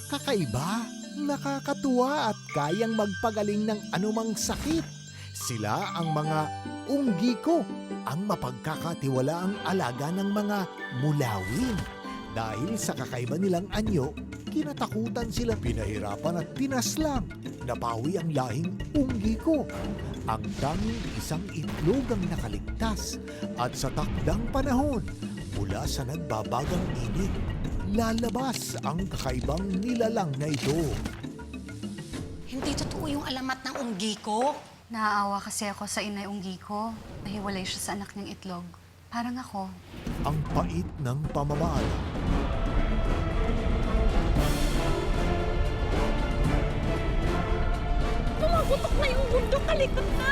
Kakaiba, nakakatuwa at kayang magpagaling ng anumang sakit. Sila ang mga unggiko, ang mapagkakatiwalaang alaga ng mga mulawin. Dahil sa kakaiba nilang anyo, kinatakutan sila, pinahirapan at pinaslang. Napawi ang lahing unggiko. Ang tanging isang itlog ang nakaligtas at sa takdang panahon, mula sa nagbabagang init, lalabas ang kakaibang nilalang na ito. Hindi totoo yung alamat ng unggi ko. Naaawa kasi ako sa inay Unggiko. Nahiwalay siya sa anak niyang itlog. Parang ako. Ang pait ng pamamahala. Pumaputok na yung mundo, kalikot na!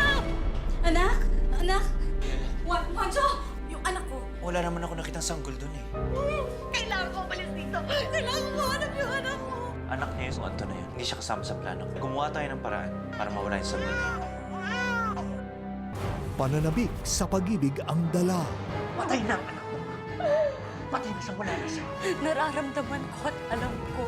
Anak! Anak! Juancho! Yung anak ko! Wala naman ako nakitang sanggol dun eh. Kailangan ko umalis dito! Kailangan ko hanap yung anak ko! Anak niya yung Anto na yun. Hindi siya kasama sa plano. Gumawa tayo ng paraan para mawala yung sanggol. Pananabik sa pag-ibig ang dala. Patay na ang anak mo. Patay na siya, wala na siya. Nararamdaman ko at alam ko.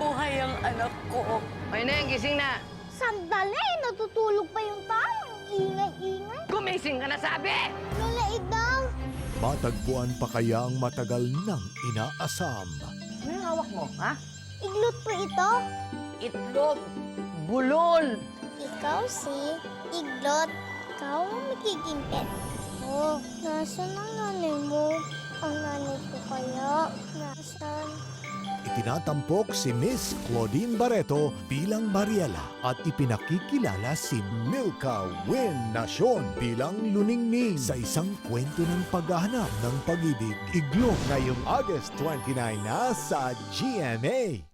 Buhay ang anak ko. Ay na, gising na. Sandali! Natutulog pa yung tao. Ingay-ingay. Gumising ka na sabi! Lola Idang! Matagpuan pa kaya ang matagal nang inaasam. Ano yung hawak mo, ha? Iglot po ito. Itlog. Bulol. Ikaw si Iglot. Ikaw ang magiging pet ko. Nasaan ang nanay mo? Ang nanay ko kaya? Nasaan? Itinatampok si Miss Claudine Barreto bilang Mariela at ipinakikilala si Milka Win Nacion bilang Luningning sa isang kwento ng paghahanap ng pag-ibig. Iglot ngayong August 29 na sa GMA.